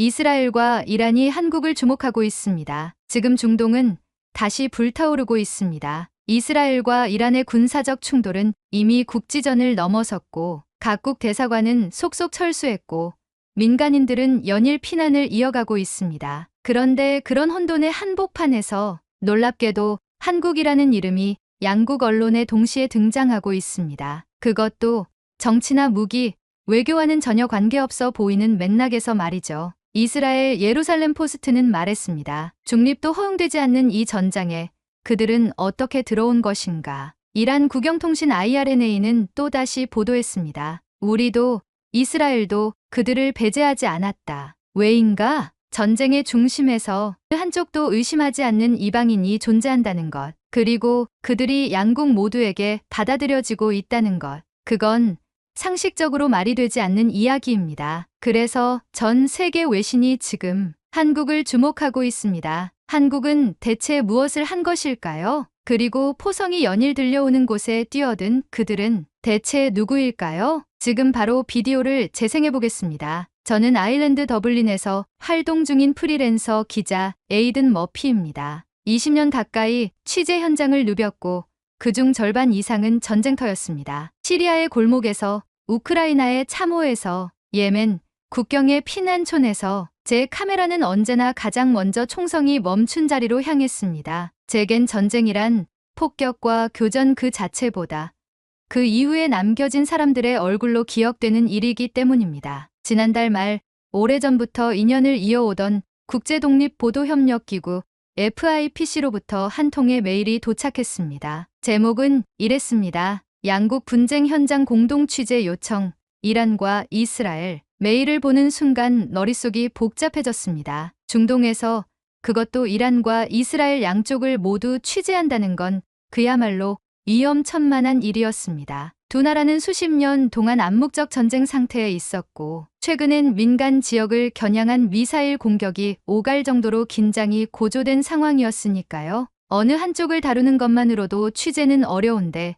이스라엘과 이란이 한국을 주목하고 있습니다. 지금 중동은 다시 불타오르고 있습니다. 이스라엘과 이란의 군사적 충돌은 이미 국지전을 넘어섰고 각국 대사관은 속속 철수했고 민간인들은 연일 피난을 이어가고 있습니다. 그런데 그런 혼돈의 한복판에서 놀랍게도 한국이라는 이름이 양국 언론에 동시에 등장하고 있습니다. 그것도 정치나 무기, 외교와는 전혀 관계없어 보이는 맥락에서 말이죠. 이스라엘 예루살렘 포스트는 말했습니다. 중립도 허용되지 않는 이 전장에 그들은 어떻게 들어온 것인가. 이란 국영통신 IRNA는 또다시 보도했습니다. 우리도 이스라엘도 그들을 배제하지 않았다. 왜인가? 전쟁의 중심에서 한쪽도 의심하지 않는 이방인이 존재한다는 것. 그리고 그들이 양국 모두에게 받아들여지고 있다는 것. 그건 상식적으로 말이 되지 않는 이야기입니다. 그래서 전 세계 외신이 지금 한국을 주목하고 있습니다. 한국은 대체 무엇을 한 것일까요? 그리고 포성이 연일 들려오는 곳에 뛰어든 그들은 대체 누구일까요? 지금 바로 비디오를 재생해 보겠습니다. 저는 아일랜드 더블린에서 활동 중인 프리랜서 기자 에이든 머피입니다. 20년 가까이 취재 현장을 누볐고 그중 절반 이상은 전쟁터였습니다. 시리아의 골목에서, 우크라이나의 참호에서, 예멘, 국경의 피난촌에서 제 카메라는 언제나 가장 먼저 총성이 멈춘 자리로 향했습니다. 제겐 전쟁이란 폭격과 교전 그 자체보다 그 이후에 남겨진 사람들의 얼굴로 기억되는 일이기 때문입니다. 지난달 말 오래전부터 인연을 이어오던 국제독립보도협력기구 FIPC로부터 한 통의 메일이 도착했습니다. 제목은 이랬습니다. 양국 분쟁 현장 공동 취재 요청, 이란과 이스라엘. 메일을 보는 순간 머릿속이 복잡해졌습니다. 중동에서 그것도 이란과 이스라엘 양쪽을 모두 취재한다는 건 그야말로 위험천만한 일이었습니다. 두 나라는 수십 년 동안 암묵적 전쟁 상태에 있었고 최근엔 민간 지역을 겨냥한 미사일 공격이 오갈 정도로 긴장이 고조된 상황이었으니까요. 어느 한쪽을 다루는 것만으로도 취재는 어려운데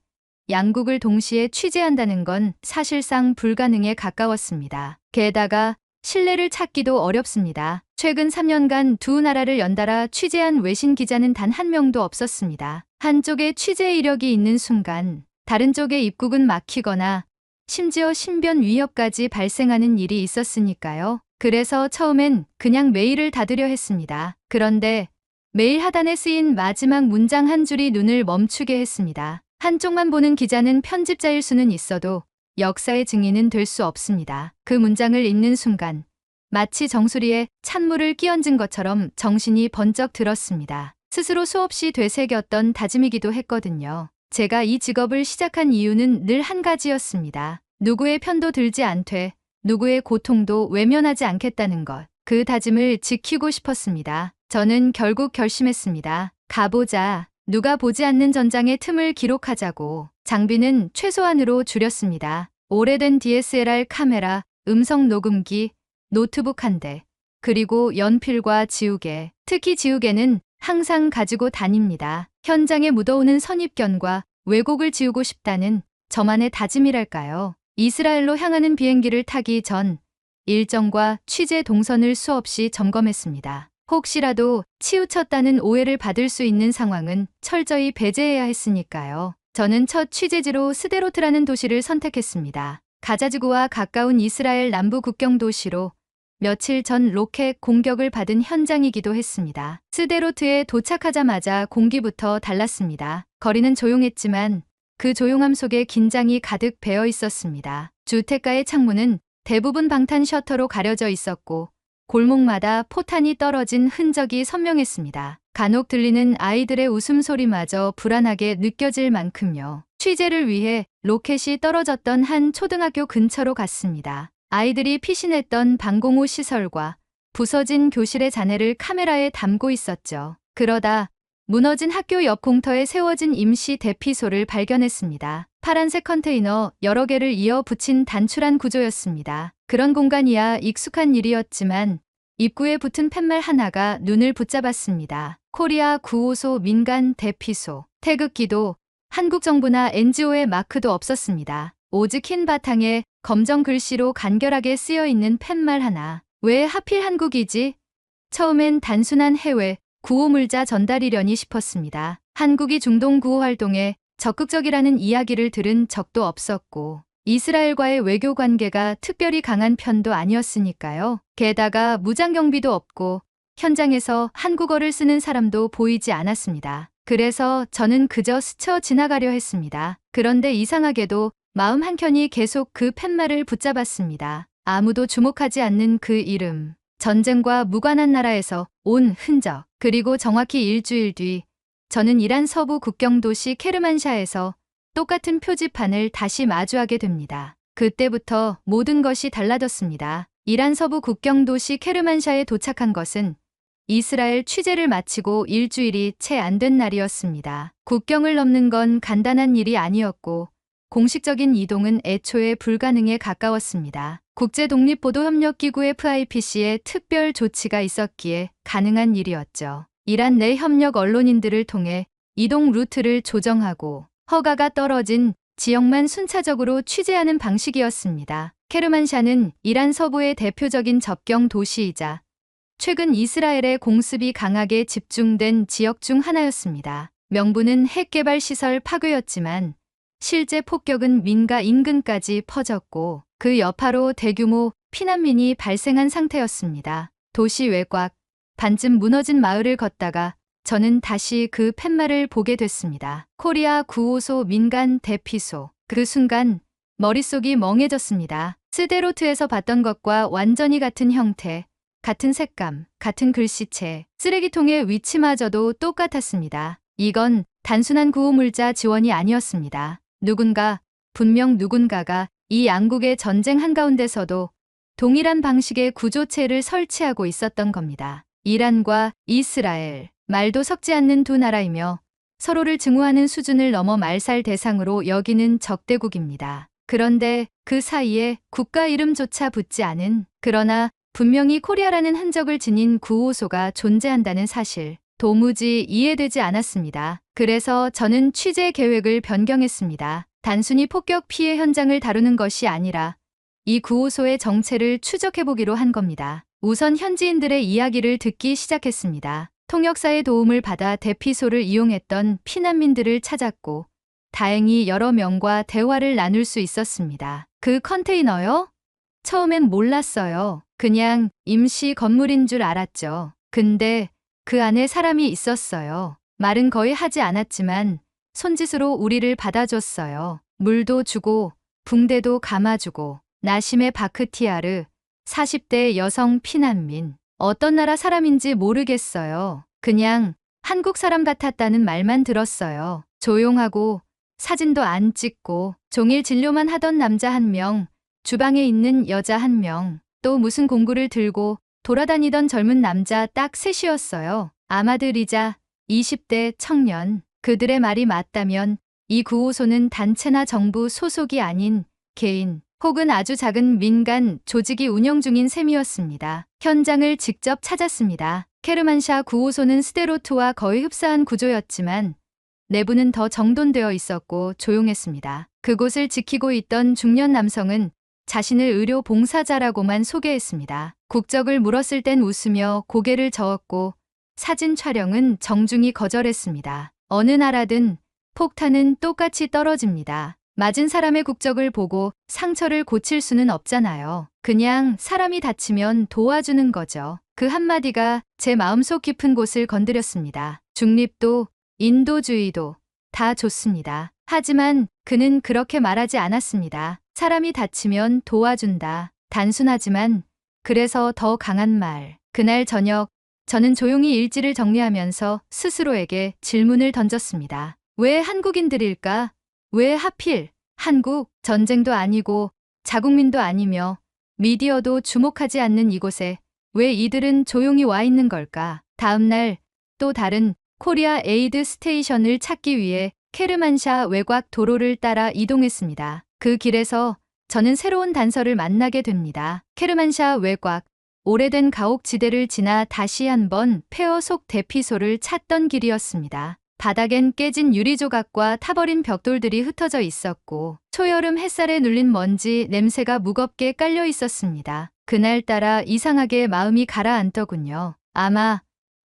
양국을 동시에 취재한다는 건 사실상 불가능에 가까웠습니다. 게다가 신뢰를 찾기도 어렵습니다. 최근 3년간 두 나라를 연달아 취재한 외신 기자는 단 한 명도 없었습니다. 한쪽에 취재 이력이 있는 순간 다른 쪽의 입국은 막히거나 심지어 신변 위협까지 발생하는 일이 있었으니까요. 그래서 처음엔 그냥 메일을 닫으려 했습니다. 그런데 메일 하단에 쓰인 마지막 문장 한 줄이 눈을 멈추게 했습니다. 한쪽만 보는 기자는 편집자일 수는 있어도 역사의 증인은 될 수 없습니다. 그 문장을 읽는 순간 마치 정수리에 찬물을 끼얹은 것처럼 정신이 번쩍 들었습니다. 스스로 수없이 되새겼던 다짐이기도 했거든요. 제가 이 직업을 시작한 이유는 늘 한 가지였습니다. 누구의 편도 들지 않되 누구의 고통도 외면하지 않겠다는 것. 그 다짐을 지키고 싶었습니다. 저는 결국 결심했습니다. 가보자. 누가 보지 않는 전장의 틈을 기록하자고. 장비는 최소한으로 줄였습니다. 오래된 DSLR 카메라, 음성 녹음기, 노트북 한 대, 그리고 연필과 지우개. 특히 지우개는 항상 가지고 다닙니다. 현장에 묻어오는 선입견과 왜곡을 지우고 싶다는 저만의 다짐이랄까요. 이스라엘로 향하는 비행기를 타기 전 일정과 취재 동선을 수없이 점검했습니다. 혹시라도 치우쳤다는 오해를 받을 수 있는 상황은 철저히 배제해야 했으니까요. 저는 첫 취재지로 스데로트라는 도시를 선택했습니다. 가자지구와 가까운 이스라엘 남부 국경 도시로 며칠 전 로켓 공격을 받은 현장이기도 했습니다. 스데로트에 도착하자마자 공기부터 달랐습니다. 거리는 조용했지만 그 조용함 속에 긴장이 가득 배어 있었습니다. 주택가의 창문은 대부분 방탄 셔터로 가려져 있었고 골목마다 포탄이 떨어진 흔적이 선명했습니다. 간혹 들리는 아이들의 웃음소리마저 불안하게 느껴질 만큼요. 취재를 위해 로켓이 떨어졌던 한 초등학교 근처로 갔습니다. 아이들이 피신했던 방공호 시설과 부서진 교실의 잔해를 카메라에 담고 있었죠. 그러다 무너진 학교 옆 공터에 세워진 임시 대피소를 발견했습니다. 파란색 컨테이너 여러 개를 이어 붙인 단출한 구조였습니다. 그런 공간이야 익숙한 일이었지만 입구에 붙은 팻말 하나가 눈을 붙잡았습니다. 코리아 9호소 민간 대피소. 태극기도 한국 정부나 NGO의 마크도 없었습니다. 오직 흰 바탕에 검정 글씨로 간결하게 쓰여 있는 팻말 하나. 왜 하필 한국이지? 처음엔 단순한 해외 구호물자 전달이려니 싶었습니다. 한국이 중동 구호 활동에 적극적이라는 이야기를 들은 적도 없었고 이스라엘과의 외교 관계가 특별히 강한 편도 아니었으니까요. 게다가 무장경비도 없고 현장에서 한국어를 쓰는 사람도 보이지 않았습니다. 그래서 저는 그저 스쳐 지나가려 했습니다. 그런데 이상하게도 마음 한켠이 계속 그 팻말을 붙잡았습니다. 아무도 주목하지 않는 그 이름. 전쟁과 무관한 나라에서 온 흔적. 그리고 정확히 일주일 뒤 저는 이란 서부 국경도시 케르만샤에서 똑같은 표지판을 다시 마주하게 됩니다. 그때부터 모든 것이 달라졌습니다. 이란 서부 국경도시 케르만샤에 도착한 것은 이스라엘 취재를 마치고 일주일이 채 안 된 날이었습니다. 국경을 넘는 건 간단한 일이 아니었고 공식적인 이동은 애초에 불가능에 가까웠습니다. 국제독립보도협력기구 FIPC의 특별 조치가 있었기에 가능한 일이었죠. 이란 내 협력 언론인들을 통해 이동 루트를 조정하고 허가가 떨어진 지역만 순차적으로 취재하는 방식이었습니다. 케르만샤는 이란 서부의 대표적인 접경 도시이자 최근 이스라엘의 공습이 강하게 집중된 지역 중 하나였습니다. 명분은 핵개발 시설 파괴였지만 실제 폭격은 민가 인근까지 퍼졌고 그 여파로 대규모 피난민이 발생한 상태였습니다. 도시 외곽, 반쯤 무너진 마을을 걷다가 저는 다시 그 팻말을 보게 됐습니다. 코리아 9호소 민간 대피소. 그 순간 머릿속이 멍해졌습니다. 스데로트에서 봤던 것과 완전히 같은 형태, 같은 색감, 같은 글씨체, 쓰레기통의 위치마저도 똑같았습니다. 이건 단순한 구호물자 지원이 아니었습니다. 분명 누군가가 이 양국의 전쟁 한가운데서도 동일한 방식의 구조체를 설치하고 있었던 겁니다. 이란과 이스라엘, 말도 섞지 않는 두 나라이며 서로를 증오하는 수준을 넘어 말살 대상으로 여기는 적대국입니다. 그런데 그 사이에 국가 이름조차 붙지 않은, 그러나 분명히 코리아라는 흔적을 지닌 구호소가 존재한다는 사실, 도무지 이해되지 않았습니다. 그래서 저는 취재 계획을 변경했습니다. 단순히 폭격 피해 현장을 다루는 것이 아니라 이 구호소의 정체를 추적해보기로 한 겁니다. 우선 현지인들의 이야기를 듣기 시작했습니다. 통역사의 도움을 받아 대피소를 이용했던 피난민들을 찾았고 다행히 여러 명과 대화를 나눌 수 있었습니다. 그 컨테이너요? 처음엔 몰랐어요. 그냥 임시 건물인 줄 알았죠. 근데 그 안에 사람이 있었어요. 말은 거의 하지 않았지만 손짓으로 우리를 받아줬어요. 물도 주고 붕대도 감아주고. 나심의 바크티아르, 40대 여성 피난민. 어떤 나라 사람인지 모르겠어요. 그냥 한국 사람 같았다는 말만 들었어요. 조용하고 사진도 안 찍고 종일 진료만 하던 남자 1명, 주방에 있는 여자 1명, 또 무슨 공구를 들고 돌아다니던 젊은 남자 딱 셋이었어요. 아마드 리자, 20대 청년. 그들의 말이 맞다면 이 구호소는 단체나 정부 소속이 아닌 개인 혹은 아주 작은 민간 조직이 운영 중인 셈이었습니다. 현장을 직접 찾았습니다. 케르만샤 구호소는 스데로트와 거의 흡사한 구조였지만 내부는 더 정돈되어 있었고 조용했습니다. 그곳을 지키고 있던 중년 남성은 자신을 의료 봉사자라고만 소개했습니다. 국적을 물었을 땐 웃으며 고개를 저었고 사진 촬영은 정중히 거절했습니다. 어느 나라든 폭탄은 똑같이 떨어집니다. 맞은 사람의 국적을 보고 상처를 고칠 수는 없잖아요. 그냥 사람이 다치면 도와주는 거죠. 그 한마디가 제 마음속 깊은 곳을 건드렸습니다. 중립도 인도주의도 다 좋습니다. 하지만 그는 그렇게 말하지 않았습니다. 사람이 다치면 도와준다. 단순하지만 그래서 더 강한 말. 그날 저녁 저는 조용히 일지를 정리하면서 스스로에게 질문을 던졌습니다. 왜 한국인들일까? 왜 하필 한국? 전쟁도 아니고 자국민도 아니며 미디어도 주목하지 않는 이곳에 왜 이들은 조용히 와 있는 걸까? 다음 날 또 다른 코리아 에이드 스테이션을 찾기 위해 케르만샤 외곽 도로를 따라 이동했습니다. 그 길에서 저는 새로운 단서를 만나게 됩니다. 케르만샤 외곽, 오래된 가옥지대를 지나 다시 한번 폐허 속 대피소를 찾던 길이었습니다. 바닥엔 깨진 유리 조각과 타버린 벽돌들이 흩어져 있었고 초여름 햇살에 눌린 먼지 냄새가 무겁게 깔려 있었습니다. 그날따라 이상하게 마음이 가라앉더군요. 아마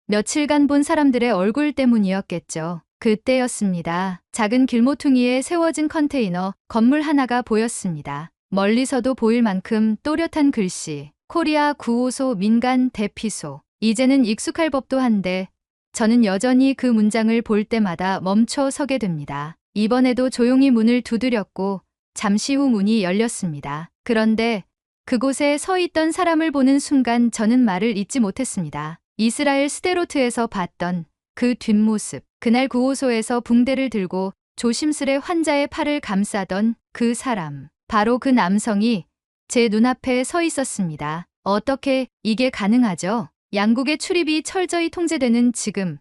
며칠간 본 사람들의 얼굴 때문이었겠죠. 그때였습니다. 작은 길모퉁이에 세워진 컨테이너 건물 하나가 보였습니다. 멀리서도 보일 만큼 또렷한 글씨. 코리아 9호소 민간 대피소. 이제는 익숙할 법도 한데 저는 여전히 그 문장을 볼 때마다 멈춰 서게 됩니다. 이번에도 조용히 문을 두드렸고 잠시 후 문이 열렸습니다. 그런데 그곳에 서 있던 사람을 보는 순간 저는 말을 잇지 못했습니다. 이스라엘 스데로트에서 봤던 그 뒷모습. 그날 9호소에서 붕대를 들고 조심스레 환자의 팔을 감싸던 그 사람. 바로 그 남성이 제 눈앞에 서 있었습니다. 어떻게 이게 가능하죠? 양국의 출입이 철저히 통제되는 지금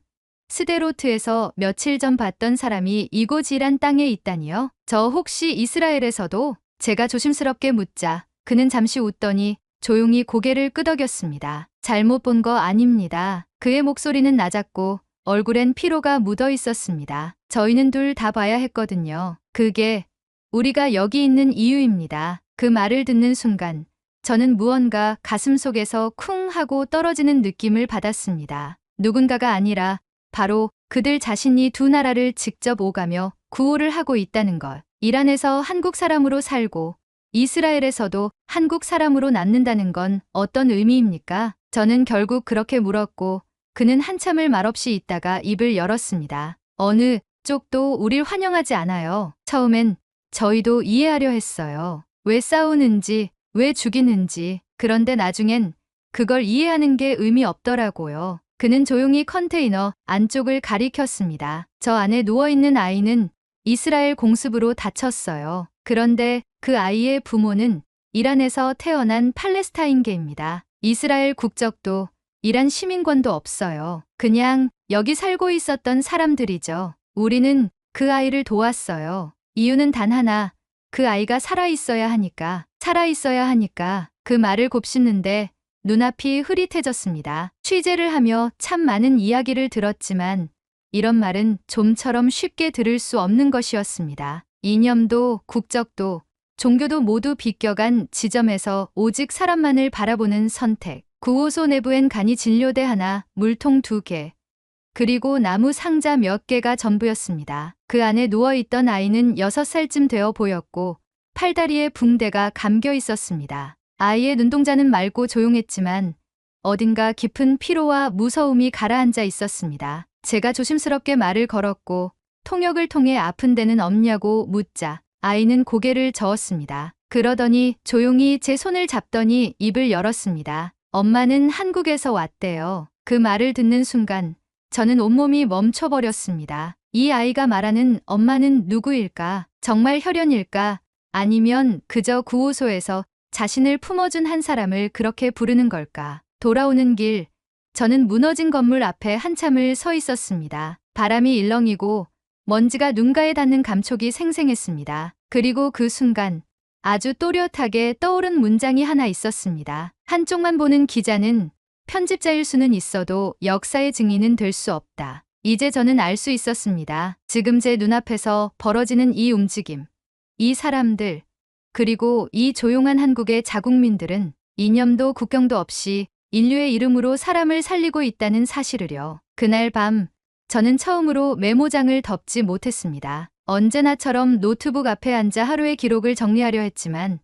스데로트에서 며칠 전 봤던 사람이 이곳이란 땅에 있다니요? 저 혹시 이스라엘에서도? 제가 조심스럽게 묻자 그는 잠시 웃더니 조용히 고개를 끄덕였습니다. 잘못 본 거 아닙니다. 그의 목소리는 낮았고 얼굴엔 피로가 묻어 있었습니다. 저희는 둘 다 봐야 했거든요. 그게 우리가 여기 있는 이유입니다. 그 말을 듣는 순간 저는 무언가 가슴속에서 쿵 하고 떨어지는 느낌을 받았습니다. 누군가가 아니라 바로 그들 자신이 두 나라를 직접 오가며 구호를 하고 있다는 것. 이란에서 한국 사람으로 살고 이스라엘에서도 한국 사람으로 남는다는 건 어떤 의미입니까? 저는 결국 그렇게 물었고 그는 한참을 말없이 있다가 입을 열었습니다. 어느 쪽도 우릴 환영하지 않아요. 처음엔 저희도 이해하려 했어요. 왜 싸우는지, 왜 죽이는지. 그런데 나중엔 그걸 이해하는 게 의미 없더라고요. 그는 조용히 컨테이너 안쪽을 가리켰습니다. 저 안에 누워있는 아이는 이스라엘 공습으로 다쳤어요. 그런데 그 아이의 부모는 이란에서 태어난 팔레스타인계입니다. 이스라엘 국적도 이란 시민권도 없어요. 그냥 여기 살고 있었던 사람들이죠. 우리는 그 아이를 도왔어요. 이유는 단 하나, 그 아이가 살아있어야 하니까. 그 말을 곱씹는데 눈앞이 흐릿해졌습니다. 취재를 하며 참 많은 이야기를 들었지만 이런 말은 좀처럼 쉽게 들을 수 없는 것이었습니다. 이념도 국적도 종교도 모두 비껴간 지점에서 오직 사람만을 바라보는 선택. 9호소 내부엔 간이 진료대 하나, 물통 2개, 그리고 나무 상자 몇 개가 전부였습니다. 그 안에 누워있던 아이는 6살쯤 되어 보였고 팔다리에 붕대가 감겨 있었습니다. 아이의 눈동자는 맑고 조용했지만 어딘가 깊은 피로와 무서움이 가라앉아 있었습니다. 제가 조심스럽게 말을 걸었고 통역을 통해 아픈 데는 없냐고 묻자 아이는 고개를 저었습니다. 그러더니 조용히 제 손을 잡더니 입을 열었습니다. 엄마는 한국에서 왔대요. 그 말을 듣는 순간 저는 온몸이 멈춰버렸습니다. 이 아이가 말하는 엄마는 누구일까? 정말 혈연일까? 아니면 그저 9호소에서 자신을 품어준 한 사람을 그렇게 부르는 걸까? 돌아오는 길, 저는 무너진 건물 앞에 한참을 서 있었습니다. 바람이 일렁이고 먼지가 눈가에 닿는 감촉이 생생했습니다. 그리고 그 순간 아주 또렷하게 떠오른 문장이 하나 있었습니다. 한쪽만 보는 기자는 편집자일 수는 있어도 역사의 증인은 될 수 없다. 이제 저는 알 수 있었습니다. 지금 제 눈앞에서 벌어지는 이 움직임, 이 사람들, 그리고 이 조용한 한국의 자국민들은 이념도 국경도 없이 인류의 이름으로 사람을 살리고 있다는 사실을요. 그날 밤 저는 처음으로 메모장을 덮지 못했습니다. 언제나처럼 노트북 앞에 앉아 하루의 기록을 정리하려 했지만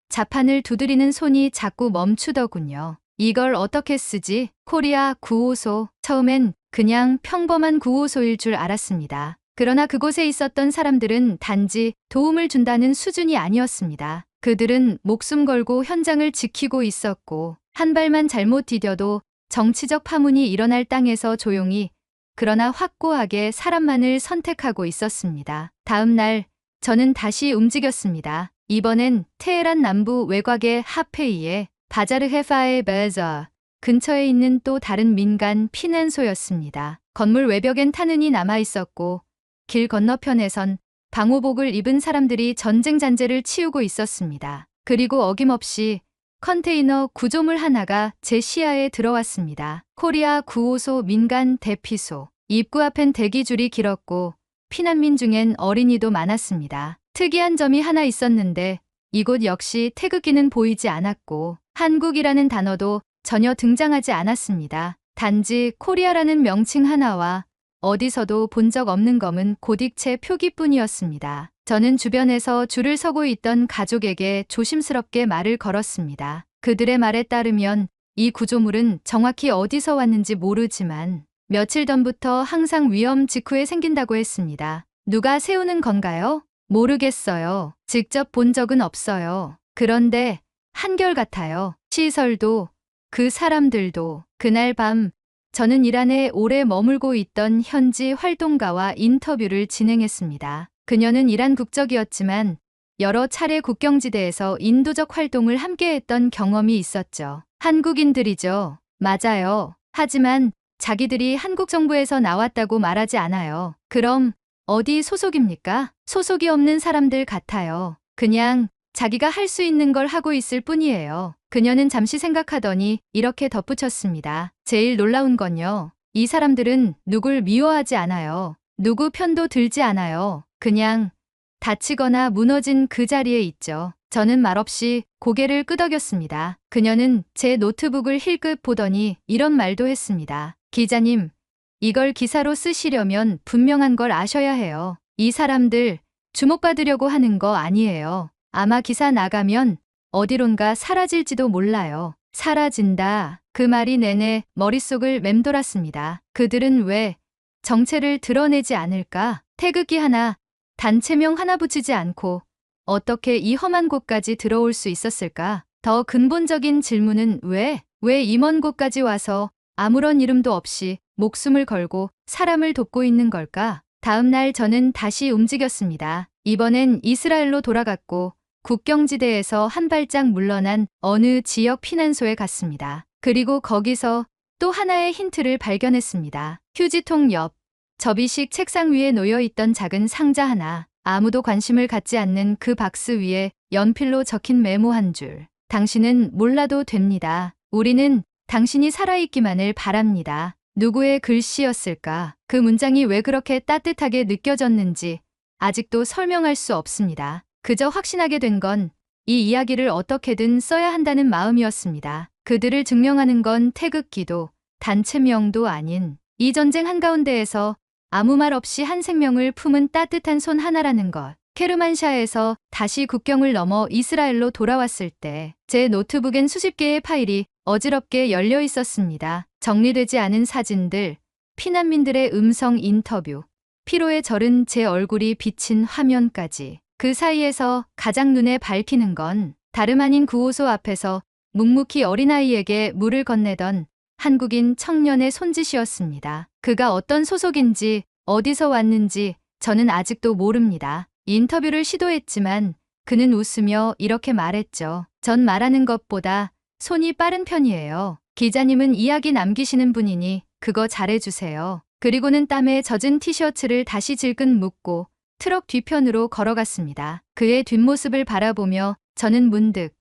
자판을 두드리는 손이 자꾸 멈추더군요. 이걸 어떻게 쓰지? 코리아 9호소. 처음엔 그냥 평범한 9호소일 줄 알았습니다. 그러나 그곳에 있었던 사람들은 단지 도움을 준다는 수준이 아니었습니다. 그들은 목숨 걸고 현장을 지키고 있었고 한 발만 잘못 디뎌도 정치적 파문이 일어날 땅에서 조용히 그러나 확고하게 사람만을 선택하고 있었습니다. 다음 날 저는 다시 움직였습니다. 이번엔 테헤란 남부 외곽의 하페이에 바자르헤파의 베자 근처에 있는 또 다른 민간 피난소였습니다. 건물 외벽엔 탄흔이 남아 있었고 길 건너편에선 방호복을 입은 사람들이 전쟁 잔재를 치우고 있었습니다. 그리고 어김없이 컨테이너 구조물 하나가 제 시야에 들어왔습니다. 코리아 9호소 민간 대피소. 입구 앞엔 대기줄이 길었고 피난민 중엔 어린이도 많았습니다. 특이한 점이 하나 있었는데 이곳 역시 태극기는 보이지 않았고 한국이라는 단어도 전혀 등장하지 않았습니다. 단지 코리아라는 명칭 하나와 어디서도 본 적 없는 검은 고딕체 표기뿐이었습니다. 저는 주변에서 줄을 서고 있던 가족에게 조심스럽게 말을 걸었습니다. 그들의 말에 따르면 이 구조물은 정확히 어디서 왔는지 모르지만 며칠 전부터 항상 위험 직후에 생긴다고 했습니다. 누가 세우는 건가요? 모르겠어요. 직접 본 적은 없어요. 그런데 한결같아요. 시설도 그 사람들도. 그날 밤 저는 이란에 오래 머물고 있던 현지 활동가와 인터뷰를 진행했습니다. 그녀는 이란 국적이었지만 여러 차례 국경지대에서 인도적 활동을 함께했던 경험이 있었죠. 한국인들이죠. 맞아요. 하지만 자기들이 한국 정부에서 나왔다고 말하지 않아요. 그럼 어디 소속입니까? 소속이 없는 사람들 같아요. 그냥 자기가 할 수 있는 걸 하고 있을 뿐이에요. 그녀는 잠시 생각하더니 이렇게 덧붙였습니다. 제일 놀라운 건요. 이 사람들은 누굴 미워하지 않아요. 누구 편도 들지 않아요. 그냥 다치거나 무너진 그 자리에 있죠. 저는 말없이 고개를 끄덕였습니다. 그녀는 제 노트북을 힐끗 보더니 이런 말도 했습니다. 기자님, 이걸 기사로 쓰시려면 분명한 걸 아셔야 해요. 이 사람들 주목받으려고 하는 거 아니에요. 아마 기사 나가면 어디론가 사라질지도 몰라요. 사라진다. 그 말이 내내 머릿속을 맴돌았습니다. 그들은 왜 정체를 드러내지 않을까? 태극기 하나, 단체명 하나 붙이지 않고 어떻게 이 험한 곳까지 들어올 수 있었을까? 더 근본적인 질문은 왜 이 먼 곳까지 와서 아무런 이름도 없이 목숨을 걸고 사람을 돕고 있는 걸까? 다음 날 저는 다시 움직였습니다. 이번엔 이스라엘로 돌아갔고 국경지대에서 한 발짝 물러난 어느 지역 피난소에 갔습니다. 그리고 거기서 또 하나의 힌트를 발견했습니다. 휴지통 옆 접이식 책상 위에 놓여있던 작은 상자 하나. 아무도 관심을 갖지 않는 그 박스 위에 연필로 적힌 메모 한 줄. 당신은 몰라도 됩니다. 우리는 당신이 살아있기만을 바랍니다. 누구의 글씨였을까? 그 문장이 왜 그렇게 따뜻하게 느껴졌는지 아직도 설명할 수 없습니다. 그저 확신하게 된 건 이 이야기를 어떻게든 써야 한다는 마음이었습니다. 그들을 증명하는 건 태극기도 단체명도 아닌 이 전쟁 한가운데에서 아무 말 없이 한 생명을 품은 따뜻한 손 하나라는 것. 케르만샤에서 다시 국경을 넘어 이스라엘로 돌아왔을 때 제 노트북엔 수십 개의 파일이 어지럽게 열려 있었습니다. 정리되지 않은 사진들, 피난민들의 음성 인터뷰, 피로에 절은 제 얼굴이 비친 화면까지. 그 사이에서 가장 눈에 밝히는 건 다름 아닌 구호소 앞에서 묵묵히 어린아이에게 물을 건네던 한국인 청년의 손짓이었습니다. 그가 어떤 소속인지 어디서 왔는지 저는 아직도 모릅니다. 인터뷰를 시도했지만 그는 웃으며 이렇게 말했죠. 전 말하는 것보다 손이 빠른 편이에요. 기자님은 이야기 남기시는 분이니 그거 잘해주세요. 그리고는 땀에 젖은 티셔츠를 다시 질끈 묶고 트럭 뒤편으로 걸어갔습니다. 그의 뒷모습을 바라보며 저는 문득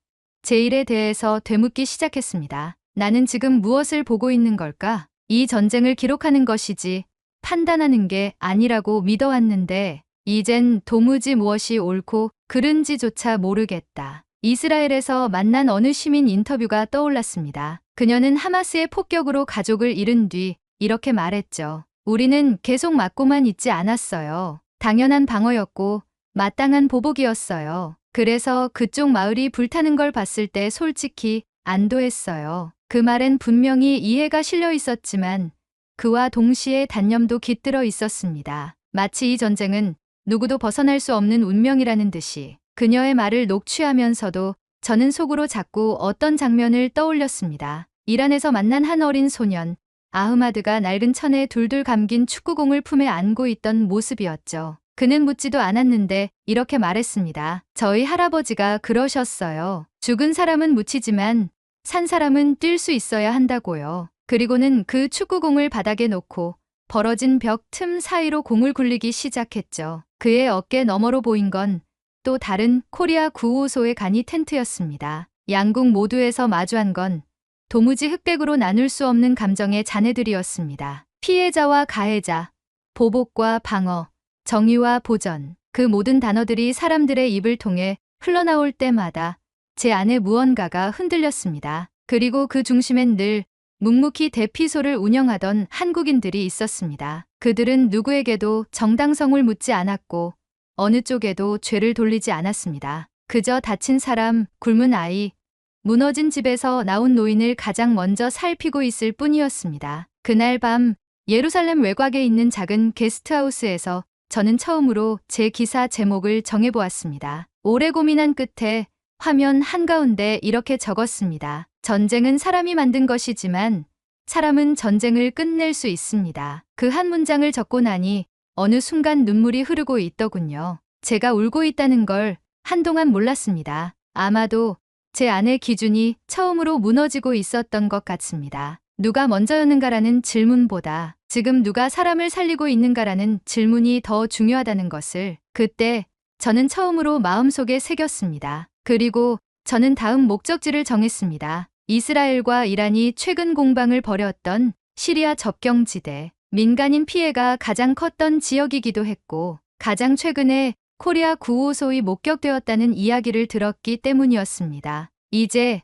제 일에 대해서 되묻기 시작했습니다. 나는 지금 무엇을 보고 있는 걸까? 이 전쟁을 기록하는 것이지 판단하는 게 아니라고 믿어왔는데 이젠 도무지 무엇이 옳고 그른지조차 모르겠다. 이스라엘에서 만난 어느 시민 인터뷰가 떠올랐습니다. 그녀는 하마스의 폭격으로 가족을 잃은 뒤 이렇게 말했죠. 우리는 계속 맞고만 있지 않았어요. 당연한 방어였고 마땅한 보복이었어요. 그래서 그쪽 마을이 불타는 걸 봤을 때 솔직히 안도했어요. 그 말엔 분명히 이해가 실려 있었지만 그와 동시에 단념도 깃들어 있었습니다. 마치 이 전쟁은 누구도 벗어날 수 없는 운명이라는 듯이. 그녀의 말을 녹취하면서도 저는 속으로 자꾸 어떤 장면을 떠올렸습니다. 이란에서 만난 한 어린 소년, 아흐마드가 낡은 천에 둘둘 감긴 축구공을 품에 안고 있던 모습이었죠. 그는 묻지도 않았는데 이렇게 말했습니다. 저희 할아버지가 그러셨어요. 죽은 사람은 묻히지만 산 사람은 뛸 수 있어야 한다고요. 그리고는 그 축구공을 바닥에 놓고 벌어진 벽 틈 사이로 공을 굴리기 시작했죠. 그의 어깨 너머로 보인 건 또 다른 코리아 구호소의 간이 텐트였습니다. 양국 모두에서 마주한 건 도무지 흑백으로 나눌 수 없는 감정의 잔해들이었습니다. 피해자와 가해자, 보복과 방어, 정의와 보전. 그 모든 단어들이 사람들의 입을 통해 흘러나올 때마다 제 안에 무언가가 흔들렸습니다. 그리고 그 중심엔 늘 묵묵히 대피소를 운영하던 한국인들이 있었습니다. 그들은 누구에게도 정당성을 묻지 않았고 어느 쪽에도 죄를 돌리지 않았습니다. 그저 다친 사람, 굶은 아이, 무너진 집에서 나온 노인을 가장 먼저 살피고 있을 뿐이었습니다. 그날 밤 예루살렘 외곽에 있는 작은 게스트하우스에서 저는 처음으로 제 기사 제목을 정해보았습니다. 오래 고민한 끝에 화면 한가운데 이렇게 적었습니다. 전쟁은 사람이 만든 것이지만 사람은 전쟁을 끝낼 수 있습니다. 그 한 문장을 적고 나니 어느 순간 눈물이 흐르고 있더군요. 제가 울고 있다는 걸 한동안 몰랐습니다. 아마도 제 안의 기준이 처음으로 무너지고 있었던 것 같습니다. 누가 먼저였는가라는 질문보다 지금 누가 사람을 살리고 있는가라는 질문이 더 중요하다는 것을 그때 저는 처음으로 마음속에 새겼습니다. 그리고 저는 다음 목적지를 정했습니다. 이스라엘과 이란이 최근 공방을 벌였던 시리아 접경지대, 민간인 피해가 가장 컸던 지역이기도 했고 가장 최근에 코리아 9호소이 목격되었다는 이야기를 들었기 때문이었습니다. 이제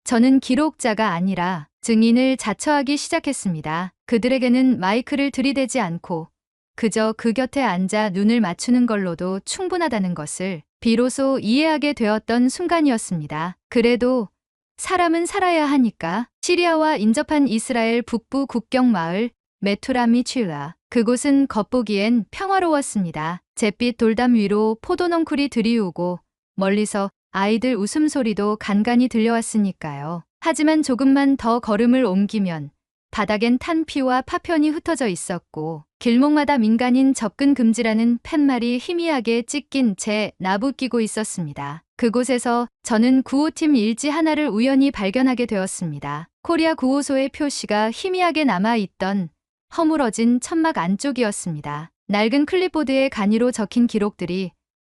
저는 기록자가 아니라 증인을 자처하기 시작했습니다. 그들에게는 마이크를 들이대지 않고 그저 그 곁에 앉아 눈을 맞추는 걸로도 충분하다는 것을 비로소 이해하게 되었던 순간이었습니다. 그래도 사람은 살아야 하니까 시리아와 인접한 이스라엘 북부 국경 마을 메투라미취라. 그곳은 겉보기엔 평화로웠습니다. 잿빛 돌담 위로 포도넝쿨이 들이우고 멀리서 아이들 웃음소리도 간간히 들려왔으니까요. 하지만 조금만 더 걸음을 옮기면 바닥엔 탄 피와 파편이 흩어져 있었고 길목마다 민간인 접근 금지라는 팻말이 희미하게 찢긴 채 나부끼고 있었습니다. 그곳에서 저는 9호팀 일지 하나를 우연히 발견하게 되었습니다. 코리아 9호소의 표시가 희미하게 남아있던 허물어진 천막 안쪽이었습니다. 낡은 클립보드에 간이로 적힌 기록들이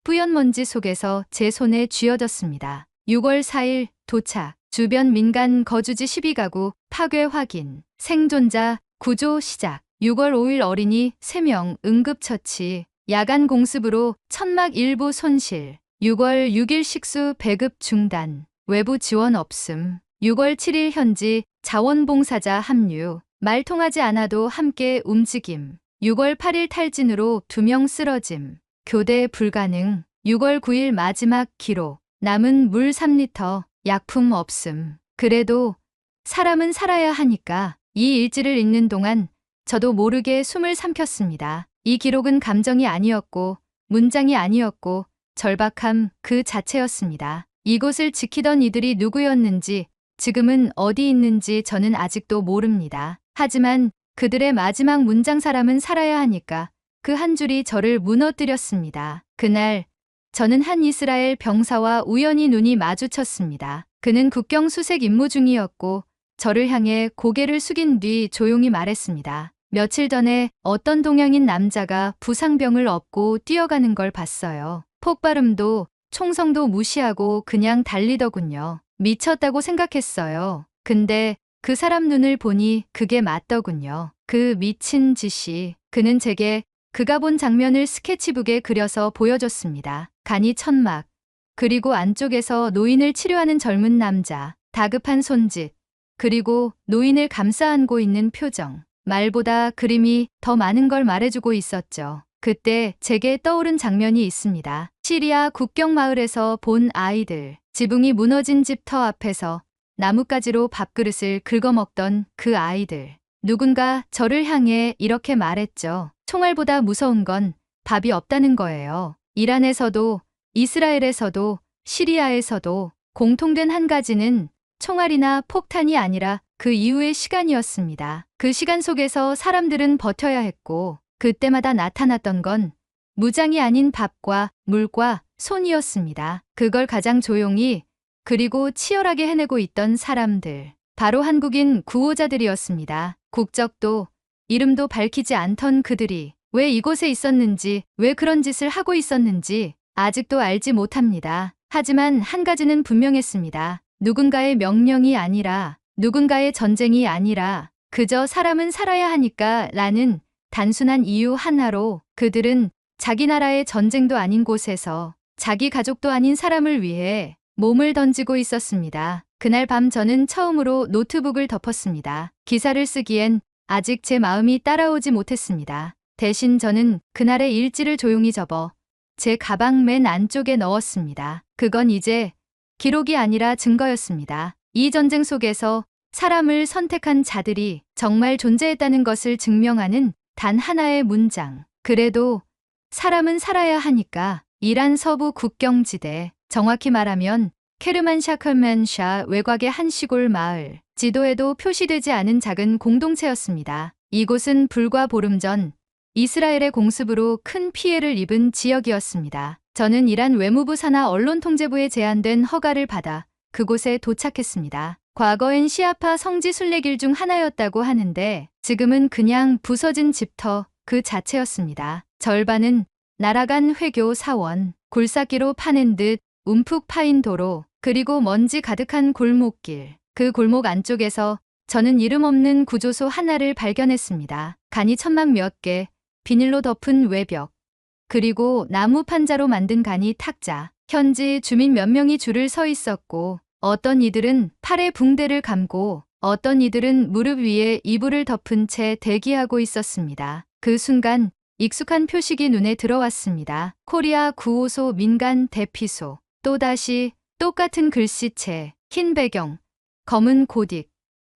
뿌연 먼지 속에서 제 손에 쥐어졌습니다. 6월 4일 도착, 주변 민간 거주지 12가구 파괴 확인, 생존자 구조 시작, 6월 5일 어린이 3명 응급처치, 야간 공습으로 천막 일부 손실, 6월 6일 식수 배급 중단, 외부 지원 없음, 6월 7일 현지 자원봉사자 합류, 말 통하지 않아도 함께 움직임, 6월 8일 탈진으로 2명 쓰러짐, 교대 불가능, 6월 9일 마지막 기록, 남은 물 3리터, 약품 없음. 그래도 사람은 살아야 하니까 이 일지를 읽는 동안 저도 모르게 숨을 삼켰습니다. 이 기록은 감정이 아니었고 문장이 아니었고 절박함 그 자체였습니다. 이곳을 지키던 이들이 누구였는지 지금은 어디 있는지 저는 아직도 모릅니다. 하지만 그들의 마지막 문장 사람은 살아야 하니까 그 한 줄이 저를 무너뜨렸습니다. 그날 저는 한 이스라엘 병사와 우연히 눈이 마주쳤습니다. 그는 국경 수색 임무 중이었고 저를 향해 고개를 숙인 뒤 조용히 말했습니다. 며칠 전에 어떤 동양인 남자가 부상병을 업고 뛰어가는 걸 봤어요. 폭발음도 총성도 무시하고 그냥 달리더군요. 미쳤다고 생각했어요. 근데 그 사람 눈을 보니 그게 맞더군요. 그 미친 짓이. 그는 제게 그가 본 장면을 스케치북에 그려서 보여줬습니다. 간이 천막, 그리고 안쪽에서 노인을 치료하는 젊은 남자, 다급한 손짓, 그리고 노인을 감싸 안고 있는 표정. 말보다 그림이 더 많은 걸 말해주고 있었죠. 그때 제게 떠오른 장면이 있습니다. 시리아 국경 마을에서 본 아이들, 지붕이 무너진 집 터 앞에서 나뭇가지로 밥그릇을 긁어먹던 그 아이들. 누군가 저를 향해 이렇게 말했죠. 총알보다 무서운 건 밥이 없다는 거예요. 이란에서도 이스라엘에서도 시리아에서도 공통된 한 가지는 총알이나 폭탄이 아니라 그 이후의 시간이었습니다. 그 시간 속에서 사람들은 버텨야 했고 그때마다 나타났던 건 무장이 아닌 밥과 물과 손이었습니다. 그걸 가장 조용히 그리고 치열하게 해내고 있던 사람들. 바로 한국인 구호자들이었습니다. 국적도 이름도 밝히지 않던 그들이 왜 이곳에 있었는지, 왜 그런 짓을 하고 있었는지 아직도 알지 못합니다. 하지만 한 가지는 분명했습니다. 누군가의 명령이 아니라, 누군가의 전쟁이 아니라 그저 사람은 살아야 하니까 라는 단순한 이유 하나로 그들은 자기 나라의 전쟁도 아닌 곳에서 자기 가족도 아닌 사람을 위해 몸을 던지고 있었습니다. 그날 밤 저는 처음으로 노트북을 덮었습니다. 기사를 쓰기엔 아직 제 마음이 따라오지 못했습니다. 대신 저는 그날의 일지를 조용히 접어 제 가방 맨 안쪽에 넣었습니다. 그건 이제 기록이 아니라 증거였습니다. 이 전쟁 속에서 사람을 선택한 자들이 정말 존재했다는 것을 증명하는 단 하나의 문장. 그래도 사람은 살아야 하니까. 이란 서부 국경지대, 정확히 말하면 케르만샤 컬만샤 외곽의 한 시골 마을, 지도에도 표시되지 않은 작은 공동체였습니다. 이곳은 불과 보름 전 이스라엘의 공습으로 큰 피해를 입은 지역이었습니다. 저는 이란 외무부 산하 언론통제부에 제안된 허가를 받아 그곳에 도착했습니다. 과거엔 시아파 성지 순례길 중 하나였다고 하는데 지금은 그냥 부서진 집터 그 자체였습니다. 절반은 날아간 회교 사원, 굴삭기로 파낸 듯 움푹 파인 도로, 그리고 먼지 가득한 골목길. 그 골목 안쪽에서 저는 이름 없는 구조소 하나를 발견했습니다. 간이 천막 몇 개, 비닐로 덮은 외벽, 그리고 나무 판자로 만든 간이 탁자. 현지 주민 몇 명이 줄을 서 있었고 어떤 이들은 팔에 붕대를 감고 어떤 이들은 무릎 위에 이불을 덮은 채 대기하고 있었습니다. 그 순간 익숙한 표식이 눈에 들어왔습니다. 코리아 9호소 민간 대피소. 또다시 똑같은 글씨체, 흰 배경, 검은 고딕,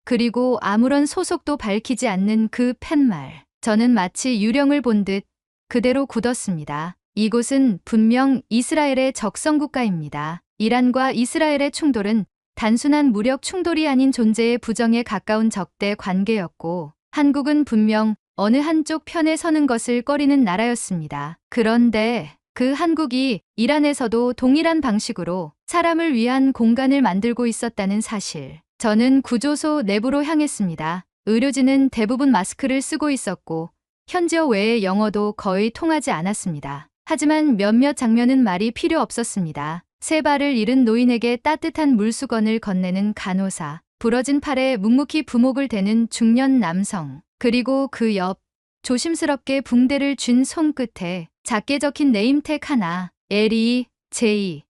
그리고 아무런 소속도 밝히지 않는 그 팻말. 저는 마치 유령을 본 듯 그대로 굳었습니다. 이곳은 분명 이스라엘의 적성국가입니다. 이란과 이스라엘의 충돌은 단순한 무력 충돌이 아닌 존재의 부정에 가까운 적대 관계였고, 한국은 분명 어느 한쪽 편에 서는 것을 꺼리는 나라였습니다. 그런데 그 한국이 이란에서도 동일한 방식으로 사람을 위한 공간을 만들고 있었다는 사실. 저는 구조소 내부로 향했습니다. 의료진은 대부분 마스크를 쓰고 있었고 현지어 외에 영어도 거의 통하지 않았습니다. 하지만 몇몇 장면은 말이 필요 없었습니다. 세 발을 잃은 노인에게 따뜻한 물수건을 건네는 간호사, 부러진 팔에 묵묵히 부목을 대는 중년 남성, 그리고 그 옆 조심스럽게 붕대를 쥔 손끝에 작게 적힌 네임택 하나, LEJH.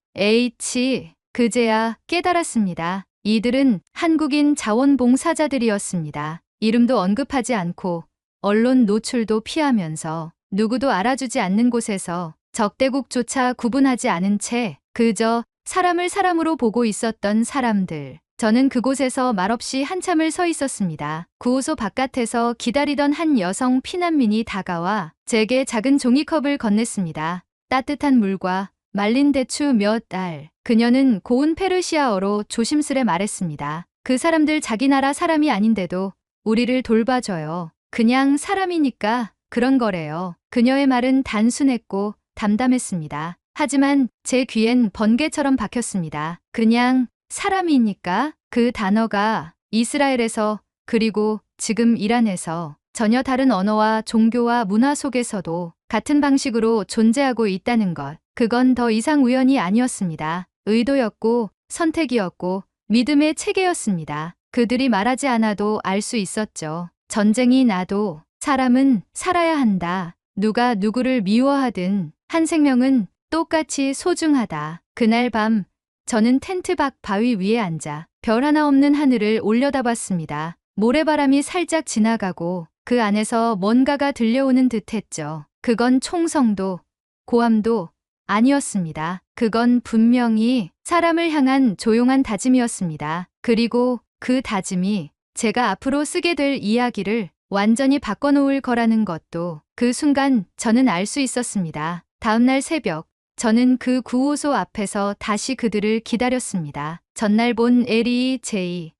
그제야 깨달았습니다. 이들은 한국인 자원봉사자들이었습니다. 이름도 언급하지 않고 언론 노출도 피하면서 누구도 알아주지 않는 곳에서 적대국조차 구분하지 않은 채 그저 사람을 사람으로 보고 있었던 사람들. 저는 그곳에서 말없이 한참을 서 있었습니다. 구호소 바깥에서 기다리던 한 여성 피난민이 다가와 제게 작은 종이컵을 건넸습니다. 따뜻한 물과 말린 대추 몇 알. 그녀는 고운 페르시아어로 조심스레 말했습니다. 그 사람들 자기 나라 사람이 아닌데도 우리를 돌봐줘요. 그냥 사람이니까 그런 거래요. 그녀의 말은 단순했고 담담했습니다. 하지만 제 귀엔 번개처럼 박혔습니다. 그냥 사람이니까. 그 단어가 이스라엘에서 그리고 지금 이란에서 전혀 다른 언어와 종교와 문화 속에서도 같은 방식으로 존재하고 있다는 것. 그건 더 이상 우연이 아니었습니다. 의도였고 선택이었고 믿음의 체계였습니다. 그들이 말하지 않아도 알 수 있었죠. 전쟁이 나도 사람은 살아야 한다. 누가 누구를 미워하든 한 생명은 똑같이 소중하다. 그날 밤 저는 텐트 밖 바위 위에 앉아 별 하나 없는 하늘을 올려다봤습니다. 모래바람이 살짝 지나가고 그 안에서 뭔가가 들려오는 듯했죠. 그건 총성도 고함도 아니었습니다. 그건 분명히 사람을 향한 조용한 다짐이었습니다. 그리고 그 다짐이 제가 앞으로 쓰게 될 이야기를 완전히 바꿔놓을 거라는 것도 그 순간 저는 알 수 있었습니다. 다음날 새벽 저는 그 구호소 앞에서 다시 그들을 기다렸습니다. 전날 본 LEJH라는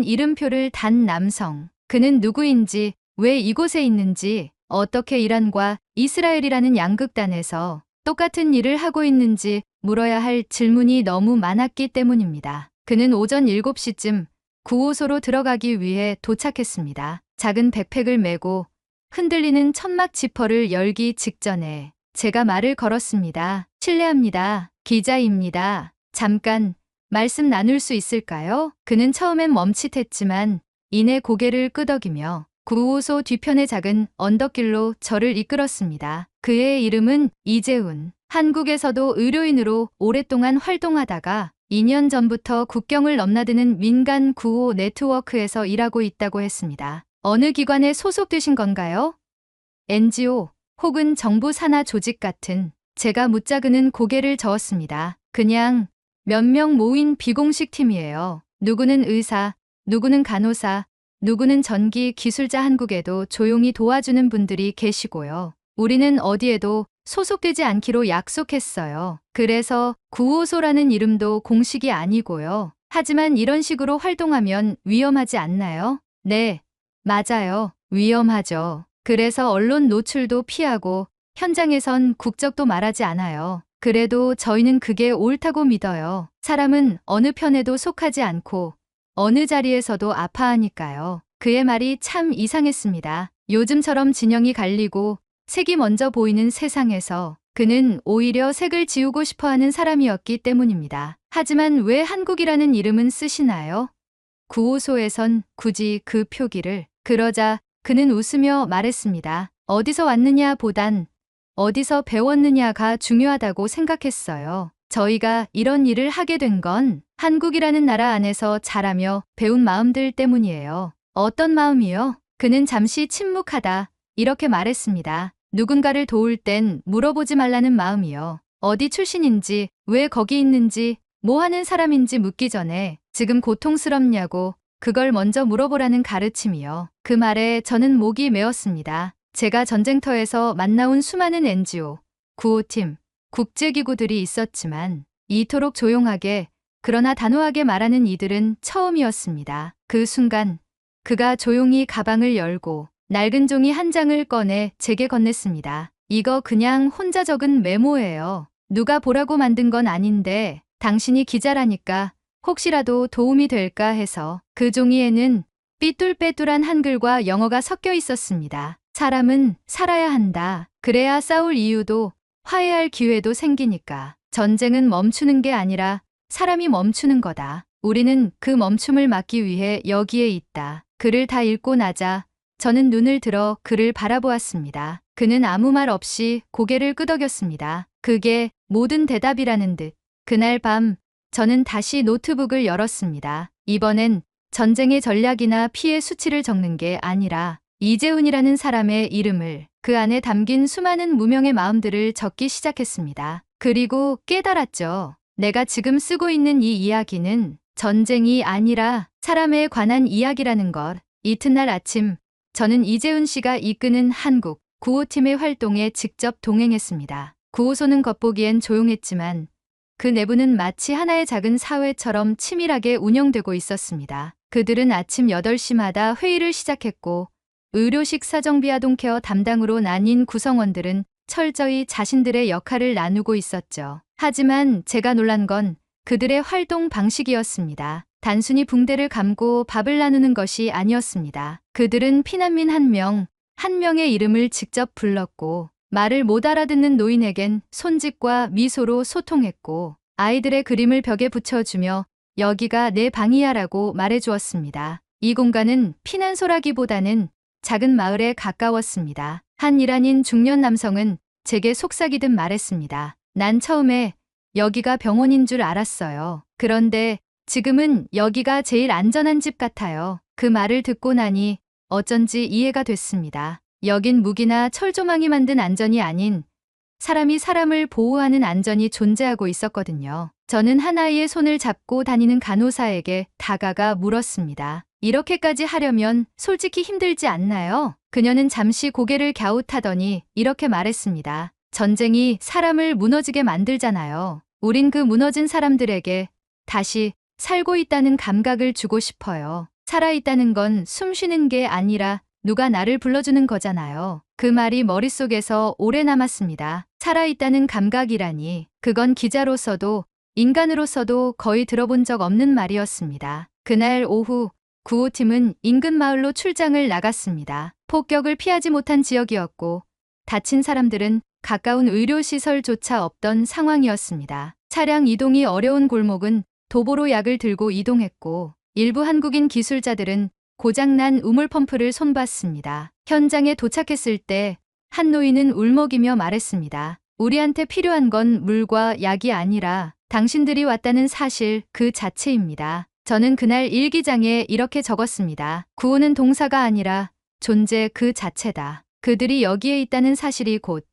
이름표를 단 남성. 그는 누구인지, 왜 이곳에 있는지, 어떻게 이란과 이스라엘이라는 양극단에서 똑같은 일을 하고 있는지 물어야 할 질문이 너무 많았기 때문입니다. 그는 오전 7시쯤 구호소로 들어가기 위해 도착했습니다. 작은 백팩을 메고 흔들리는 천막 지퍼를 열기 직전에 제가 말을 걸었습니다. 실례합니다. 기자입니다. 잠깐 말씀 나눌 수 있을까요? 그는 처음엔 멈칫했지만 이내 고개를 끄덕이며 구호소 뒤편의 작은 언덕길로 저를 이끌었습니다. 그의 이름은 이재훈. 한국에서도 의료인으로 오랫동안 활동하다가 2년 전부터 국경을 넘나드는 민간 구호 네트워크에서 일하고 있다고 했습니다. 어느 기관에 소속되신 건가요? NGO 혹은 정부 산하 조직 같은. 제가 묻자그는 고개를 저었습니다. 그냥 몇 명 모인 비공식 팀이에요. 누구는 의사, 누구는 간호사, 누구는 전기 기술자. 한국에도 조용히 도와주는 분들이 계시고요. 우리는 어디에도 소속되지 않기로 약속했어요. 그래서 구호소라는 이름도 공식이 아니고요. 하지만 이런 식으로 활동하면 위험하지 않나요? 네, 맞아요. 위험하죠. 그래서 언론 노출도 피하고 현장에선 국적도 말하지 않아요. 그래도 저희는 그게 옳다고 믿어요. 사람은 어느 편에도 속하지 않고 어느 자리에서도 아파하니까요. 그의 말이 참 이상했습니다. 요즘처럼 진영이 갈리고 색이 먼저 보이는 세상에서 그는 오히려 색을 지우고 싶어하는 사람이었기 때문입니다. 하지만 왜 한국이라는 이름은 쓰시나요? 구호소에선 굳이 그 표기를. 그러자 그는 웃으며 말했습니다. 어디서 왔느냐 보단 어디서 배웠느냐가 중요하다고 생각했어요. 저희가 이런 일을 하게 된 건 한국이라는 나라 안에서 자라며 배운 마음들 때문이에요. 어떤 마음이요? 그는 잠시 침묵하다 이렇게 말했습니다. 누군가를 도울 땐 물어보지 말라는 마음이요. 어디 출신인지, 왜 거기 있는지, 뭐 하는 사람인지 묻기 전에 지금 고통스럽냐고 그걸 먼저 물어보라는 가르침이요. 그 말에 저는 목이 메었습니다. 제가 전쟁터에서 만나온 수많은 NGO, 구호팀, 국제기구들이 있었지만 이토록 조용하게 그러나 단호하게 말하는 이들은 처음이었습니다. 그 순간 그가 조용히 가방을 열고 낡은 종이 한 장을 꺼내 제게 건넸습니다. 이거 그냥 혼자 적은 메모예요. 누가 보라고 만든 건 아닌데 당신이 기자라니까 혹시라도 도움이 될까 해서. 그 종이에는 삐뚤빼뚤한 한글과 영어가 섞여 있었습니다. 사람은 살아야 한다. 그래야 싸울 이유도 화해할 기회도 생기니까. 전쟁은 멈추는 게 아니라 사람이 멈추는 거다. 우리는 그 멈춤을 막기 위해 여기에 있다. 글을 다 읽고 나자 저는 눈을 들어 그를 바라보았습니다. 그는 아무 말 없이 고개를 끄덕였습니다. 그게 모든 대답이라는 듯. 그날 밤 저는 다시 노트북을 열었습니다. 이번엔 전쟁의 전략이나 피해 수치를 적는 게 아니라 이재훈이라는 사람의 이름을, 그 안에 담긴 수많은 무명의 마음들을 적기 시작했습니다. 그리고 깨달았죠. 내가 지금 쓰고 있는 이 이야기는 전쟁이 아니라 사람에 관한 이야기라는 것. 이튿날 아침 저는 이재훈 씨가 이끄는 한국 구호팀의 활동에 직접 동행했습니다. 구호소는 겉보기엔 조용했지만 그 내부는 마치 하나의 작은 사회처럼 치밀하게 운영되고 있었습니다. 그들은 아침 8시마다 회의를 시작했고 의료식 사정비 아동케어 담당으로 나뉜 구성원들은 철저히 자신들의 역할을 나누고 있었죠. 하지만 제가 놀란 건 그들의 활동 방식이었습니다. 단순히 붕대를 감고 밥을 나누는 것이 아니었습니다. 그들은 피난민 한 명의 이름을 직접 불렀고 말을 못 알아듣는 노인에겐 손짓과 미소로 소통했고 아이들의 그림을 벽에 붙여주며 여기가 내 방이야라고 말해주었습니다. 이 공간은 피난소라기보다는 작은 마을에 가까웠습니다. 한 이란인 중년 남성은 제게 속삭이듯 말했습니다. 난 처음에 여기가 병원인 줄 알았어요. 그런데 지금은 여기가 제일 안전한 집 같아요. 그 말을 듣고 나니 어쩐지 이해가 됐습니다. 여긴 무기나 철조망이 만든 안전이 아닌 사람이 사람을 보호하는 안전이 존재하고 있었거든요. 저는 한 아이의 손을 잡고 다니는 간호사에게 다가가 물었습니다. 이렇게까지 하려면 솔직히 힘들지 않나요? 그녀는 잠시 고개를 갸웃하더니 이렇게 말했습니다. 전쟁이 사람을 무너지게 만들잖아요. 우린 그 무너진 사람들에게 다시 살고 있다는 감각을 주고 싶어요. 살아있다는 건 숨 쉬는 게 아니라 누가 나를 불러주는 거잖아요. 그 말이 머릿속에서 오래 남았습니다. 살아있다는 감각이라니. 그건 기자로서도 인간으로서도 거의 들어본 적 없는 말이었습니다. 그날 오후 구호팀은 인근 마을로 출장을 나갔습니다. 폭격을 피하지 못한 지역이었고 다친 사람들은 가까운 의료시설조차 없던 상황이었습니다. 차량 이동이 어려운 골목은 도보로 약을 들고 이동했고 일부 한국인 기술자들은 고장난 우물펌프를 손봤습니다. 현장에 도착했을 때 한 노인은 울먹이며 말했습니다. 우리한테 필요한 건 물과 약이 아니라 당신들이 왔다는 사실 그 자체입니다. 저는 그날 일기장에 이렇게 적었습니다. 구호는 동사가 아니라 존재 그 자체다. 그들이 여기에 있다는 사실이 곧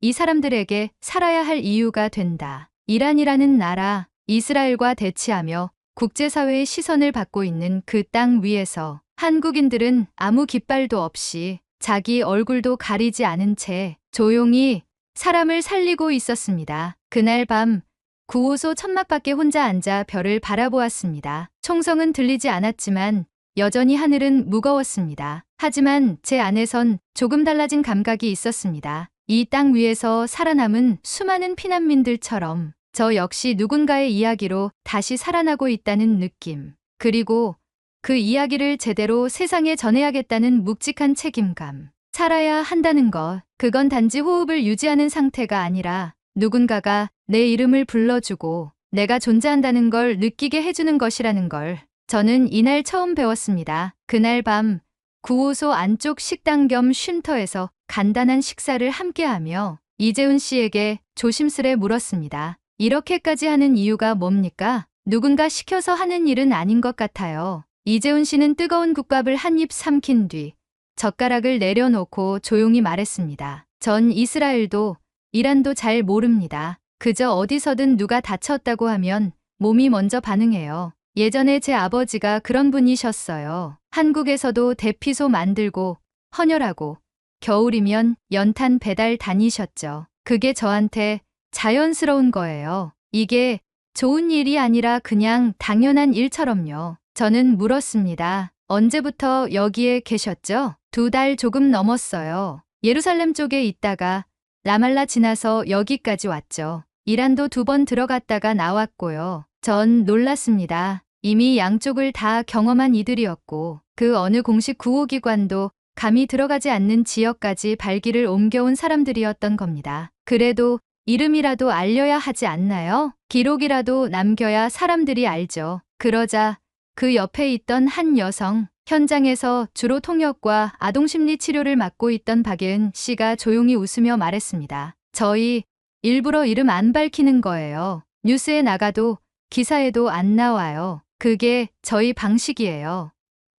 이 사람들에게 살아야 할 이유가 된다. 이란이라는 나라, 이스라엘과 대치하며 국제사회의 시선을 받고 있는 그 땅 위에서 한국인들은 아무 깃발도 없이 자기 얼굴도 가리지 않은 채 조용히 사람을 살리고 있었습니다. 그날 밤 구호소 천막 밖에 혼자 앉아 별을 바라보았습니다. 총성은 들리지 않았지만 여전히 하늘은 무거웠습니다. 하지만 제 안에선 조금 달라진 감각이 있었습니다. 이 땅 위에서 살아남은 수많은 피난민들처럼 저 역시 누군가의 이야기로 다시 살아나고 있다는 느낌. 그리고 그 이야기를 제대로 세상에 전해야겠다는 묵직한 책임감. 살아야 한다는 것. 그건 단지 호흡을 유지하는 상태가 아니라 누군가가 내 이름을 불러주고 내가 존재한다는 걸 느끼게 해주는 것이라는 걸 저는 이날 처음 배웠습니다. 그날 밤 구호소 안쪽 식당 겸 쉼터에서 간단한 식사를 함께하며 이재훈 씨에게 조심스레 물었습니다. 이렇게까지 하는 이유가 뭡니까? 누군가 시켜서 하는 일은 아닌 것 같아요. 이재훈 씨는 뜨거운 국밥을 한 입 삼킨 뒤 젓가락을 내려놓고 조용히 말했습니다. 전 이스라엘도 이란도 잘 모릅니다. 그저 어디서든 누가 다쳤다고 하면 몸이 먼저 반응해요. 예전에 제 아버지가 그런 분이셨어요. 한국에서도 대피소 만들고 헌혈하고 겨울이면 연탄 배달 다니셨죠. 그게 저한테 자연스러운 거예요. 이게 좋은 일이 아니라 그냥 당연한 일처럼요. 저는 물었습니다. 언제부터 여기에 계셨죠? 2달 조금 넘었어요. 예루살렘 쪽에 있다가 라말라 지나서 여기까지 왔죠. 이란도 2번 들어갔다가 나왔고요. 전 놀랐습니다. 이미 양쪽을 다 경험한 이들이었고 그 어느 공식 구호기관도 감히 들어가지 않는 지역까지 발길을 옮겨온 사람들이었던 겁니다. 그래도 이름이라도 알려야 하지 않나요? 기록이라도 남겨야 사람들이 알죠. 그러자 그 옆에 있던 한 여성, 현장에서 주로 통역과 아동심리 치료를 맡고 있던 박예은 씨가 조용히 웃으며 말했습니다. 저희 일부러 이름 안 밝히는 거예요. 뉴스에 나가도 기사에도 안 나와요. 그게 저희 방식이에요.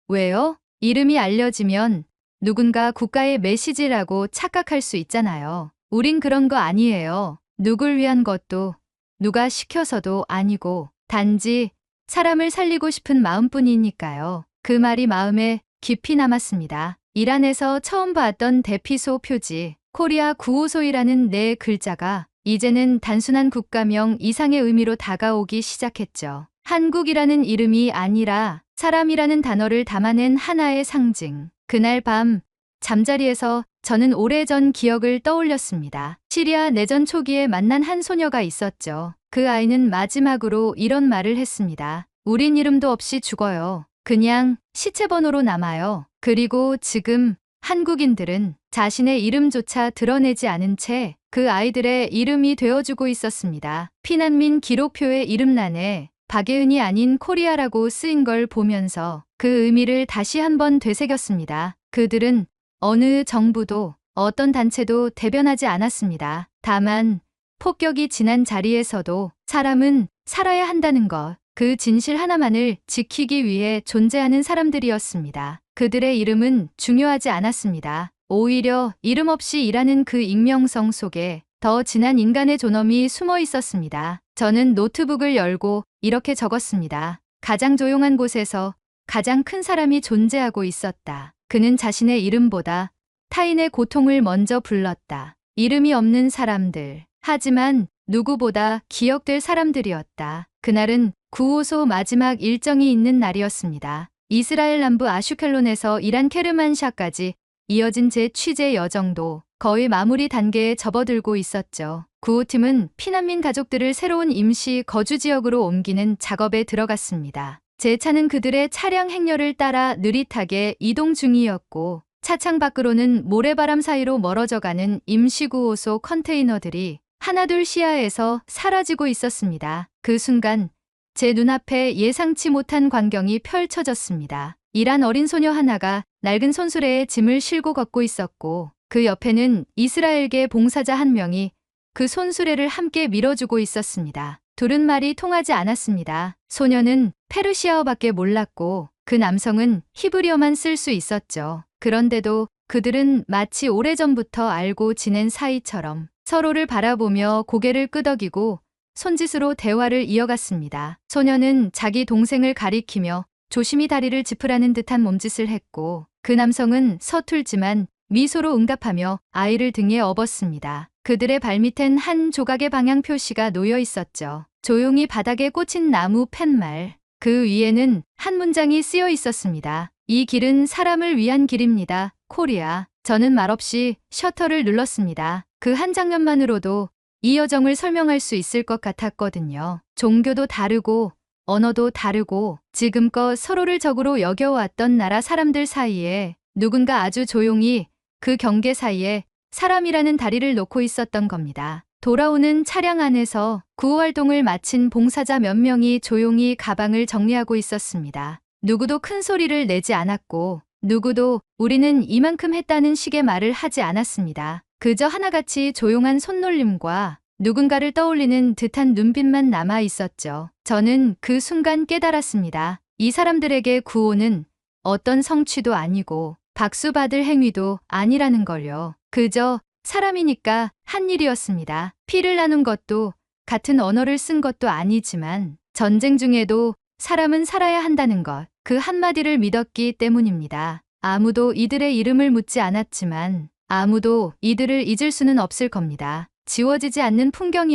왜요? 이름이 알려지면 누군가 국가의 메시지라고 착각할 수 있잖아요. 우린 그런 거 아니에요. 누굴 위한 것도 누가 시켜서도 아니고 단지 사람을 살리고 싶은 마음뿐이니까요. 그 말이 마음에 깊이 남았습니다. 이란에서 처음 봤던 대피소 표지 코리아 구호소이라는 네 글자가 이제는 단순한 국가명 이상의 의미로 다가오기 시작했죠. 한국이라는 이름이 아니라 사람이라는 단어를 담아낸 하나의 상징. 그날 밤 잠자리에서 저는 오래전 기억을 떠올렸습니다. 시리아 내전 초기에 만난 한 소녀가 있었죠. 그 아이는 마지막으로 이런 말을 했습니다. 우린 이름도 없이 죽어요. 그냥 시체 번호로 남아요. 그리고 지금 한국인들은 자신의 이름조차 드러내지 않은 채 그 아이들의 이름이 되어주고 있었습니다. 피난민 기록표의 이름란에 박예은이 아닌 코리아라고 쓰인 걸 보면서 그 의미를 다시 한번 되새겼습니다. 그들은 어느 정부도 어떤 단체도 대변하지 않았습니다. 다만 폭격이 지난 자리에서도 사람은 살아야 한다는 것, 그 진실 하나만을 지키기 위해 존재하는 사람들이었습니다. 그들의 이름은 중요하지 않았습니다. 오히려 이름 없이 일하는 그 익명성 속에 더 진한 인간의 존엄이 숨어 있었습니다. 저는 노트북을 열고 이렇게 적었습니다. 가장 조용한 곳에서 가장 큰 사람이 존재하고 있었다. 그는 자신의 이름보다 타인의 고통을 먼저 불렀다. 이름이 없는 사람들. 하지만 누구보다 기억될 사람들이었다. 그날은 구호소 마지막 일정이 있는 날이었습니다. 이스라엘 남부 아슈켈론에서 이란 케르만샤까지 이어진 제 취재 여정도 거의 마무리 단계에 접어들고 있었죠. 구호팀은 피난민 가족들을 새로운 임시 거주 지역으로 옮기는 작업에 들어갔습니다. 제 차는 그들의 차량 행렬을 따라 느릿하게 이동 중이었고 차창 밖으로는 모래바람 사이로 멀어져가는 임시구호소 컨테이너들이 하나둘 시야에서 사라지고 있었습니다. 그 순간 제 눈앞에 예상치 못한 광경이 펼쳐졌습니다. 이란 어린 소녀 하나가 낡은 손수레에 짐을 싣고 걷고 있었고 그 옆에는 이스라엘계 봉사자 한 명이 그 손수레를 함께 밀어주고 있었습니다. 둘은 말이 통하지 않았습니다. 소녀는 페르시아어밖에 몰랐고 그 남성은 히브리어만 쓸 수 있었죠. 그런데도 그들은 마치 오래전부터 알고 지낸 사이처럼 서로를 바라보며 고개를 끄덕이고 손짓으로 대화를 이어갔습니다. 소녀는 자기 동생을 가리키며 조심히 다리를 짚으라는 듯한 몸짓을 했고 그 남성은 서툴지만 미소로 응답하며 아이를 등에 업었습니다. 그들의 발밑엔 한 조각의 방향 표시가 놓여 있었죠. 조용히 바닥에 꽂힌 나무 팻말. 그 위에는 한 문장이 쓰여 있었습니다. 이 길은 사람을 위한 길입니다. 코리아. 저는 말없이 셔터를 눌렀습니다. 그 한 장면만으로도 이 여정을 설명할 수 있을 것 같았거든요. 종교도 다르고 언어도 다르고 지금껏 서로를 적으로 여겨왔던 나라 사람들 사이에 누군가 아주 조용히 그 경계 사이에 사람이라는 다리를 놓고 있었던 겁니다. 돌아오는 차량 안에서 구호활동을 마친 봉사자 몇 명이 조용히 가방을 정리하고 있었습니다. 누구도 큰 소리를 내지 않았고 누구도 우리는 이만큼 했다는 식의 말을 하지 않았습니다. 그저 하나같이 조용한 손놀림과 누군가를 떠올리는 듯한 눈빛만 남아 있었죠. 저는 그 순간 깨달았습니다. 이 사람들에게 구호는 어떤 성취도 아니고 박수 받을 행위도 아니라는 걸요. 그저 사람이니까 한 일이었습니다. 피를 나눈 것도 같은 언어를 쓴 것도 아니지만 전쟁 중에도 사람은 살아야 한다는 것, 그 한마디를 믿었기 때문입니다. 아무도 이들의 이름을 묻지 않았지만 아무도 이들을 잊을 수는 없을 겁니다. 지워지지 않는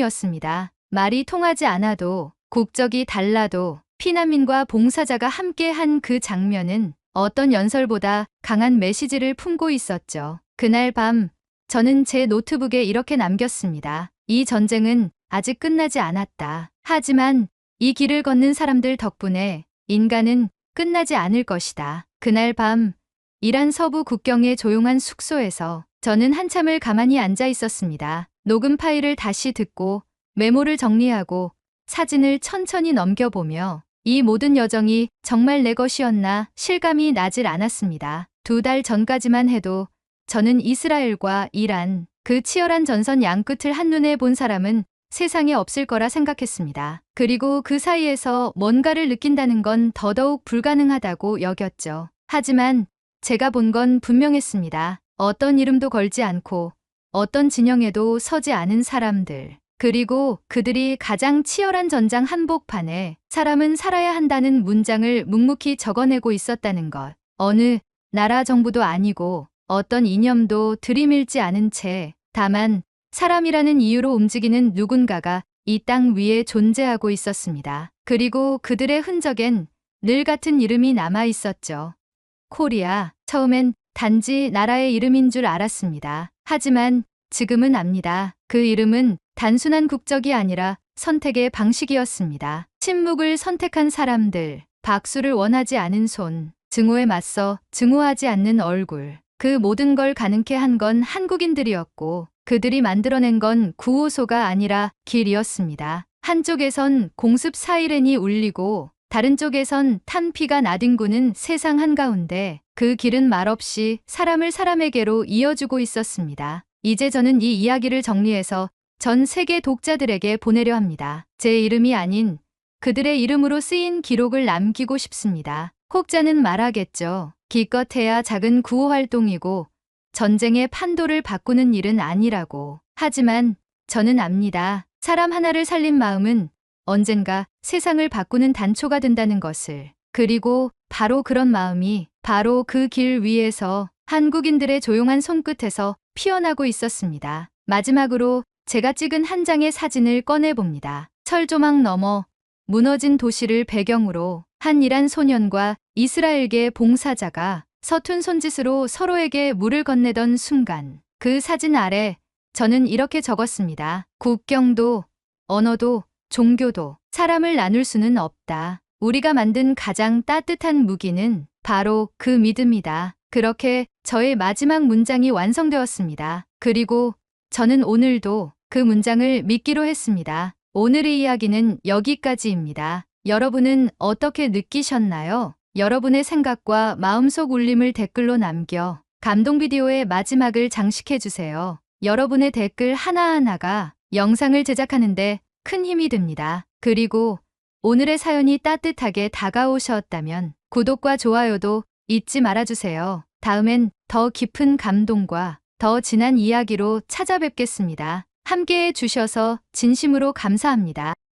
풍경이었습니다. 말이 통하지 않아도 국적이 달라도 피난민과 봉사자가 함께한 그 장면은 어떤 연설보다 강한 메시지를 품고 있었죠. 그날 밤 저는 제 노트북에 이렇게 남겼습니다. 이 전쟁은 아직 끝나지 않았다. 하지만 이 길을 걷는 사람들 덕분에 인간은 끝나지 않을 것이다. 그날 밤 이란 서부 국경의 조용한 숙소에서 저는 한참을 가만히 앉아 있었습니다. 녹음 파일을 다시 듣고 메모를 정리하고 사진을 천천히 넘겨보며 이 모든 여정이 정말 내 것이었나 실감이 나질 않았습니다. 2달 전까지만 해도 저는 이스라엘과 이란, 그 치열한 전선 양끝을 한눈에 본 사람은 세상에 없을 거라 생각했습니다. 그리고 그 사이에서 뭔가를 느낀다는 건 더더욱 불가능하다고 여겼죠. 하지만 제가 본 건 분명했습니다. 어떤 이름도 걸지 않고 어떤 진영에도 서지 않은 사람들. 그리고 그들이 가장 치열한 전장 한복판에 사람은 살아야 한다는 문장을 묵묵히 적어내고 있었다는 것. 어느 나라 정부도 아니고 어떤 이념도 들이밀지 않은 채 다만 사람이라는 이유로 움직이는 누군가가 이 땅 위에 존재하고 있었습니다. 그리고 그들의 흔적엔 늘 같은 이름이 남아 있었죠. 코리아. 처음엔 단지 나라의 이름인 줄 알았습니다. 하지만 지금은 압니다. 그 이름은 단순한 국적이 아니라 선택의 방식이었습니다. 침묵을 선택한 사람들, 박수를 원하지 않은 손, 증오에 맞서 증오하지 않는 얼굴. 그 모든 걸 가능케 한 건 한국인들이었고 그들이 만들어낸 건 구호소가 아니라 길이었습니다. 한쪽에선 공습 사이렌이 울리고 다른 쪽에선 탄피가 나뒹구는 세상 한가운데 그 길은 말없이 사람을 사람에게로 이어주고 있었습니다. 이제 저는 이 이야기를 정리해서 전 세계 독자들에게 보내려 합니다. 제 이름이 아닌 그들의 이름으로 쓰인 기록을 남기고 싶습니다. 혹자는 말하겠죠. 기껏해야 작은 구호 활동이고 전쟁의 판도를 바꾸는 일은 아니라고. 하지만 저는 압니다. 사람 하나를 살린 마음은 언젠가 세상을 바꾸는 단초가 된다는 것을. 그리고 바로 그런 마음이 바로 그 길 위에서 한국인들의 조용한 손끝에서 피어나고 있었습니다. 마지막으로 제가 찍은 한 장의 사진을 꺼내봅니다. 철조망 너머 무너진 도시를 배경으로 한 이란 소년과 이스라엘계 봉사자가 서툰 손짓으로 서로에게 물을 건네던 순간 그 사진 아래 저는 이렇게 적었습니다. 국경도 언어도 종교도 사람을 나눌 수는 없다. 우리가 만든 가장 따뜻한 무기는 바로 그 믿음이다. 그렇게 저의 마지막 문장이 완성되었습니다. 그리고 저는 오늘도 그 문장을 믿기로 했습니다. 오늘의 이야기는 여기까지입니다. 여러분은 어떻게 느끼셨나요? 여러분의 생각과 마음속 울림을 댓글로 남겨 감동 비디오의 마지막을 장식해주세요. 여러분의 댓글 하나하나가 영상을 제작하는데 큰 힘이 됩니다. 그리고 오늘의 사연이 따뜻하게 다가오셨다면 구독과 좋아요도 잊지 말아주세요. 다음엔 더 깊은 감동과 더 진한 이야기로 찾아뵙겠습니다. 함께해 주셔서 진심으로 감사합니다.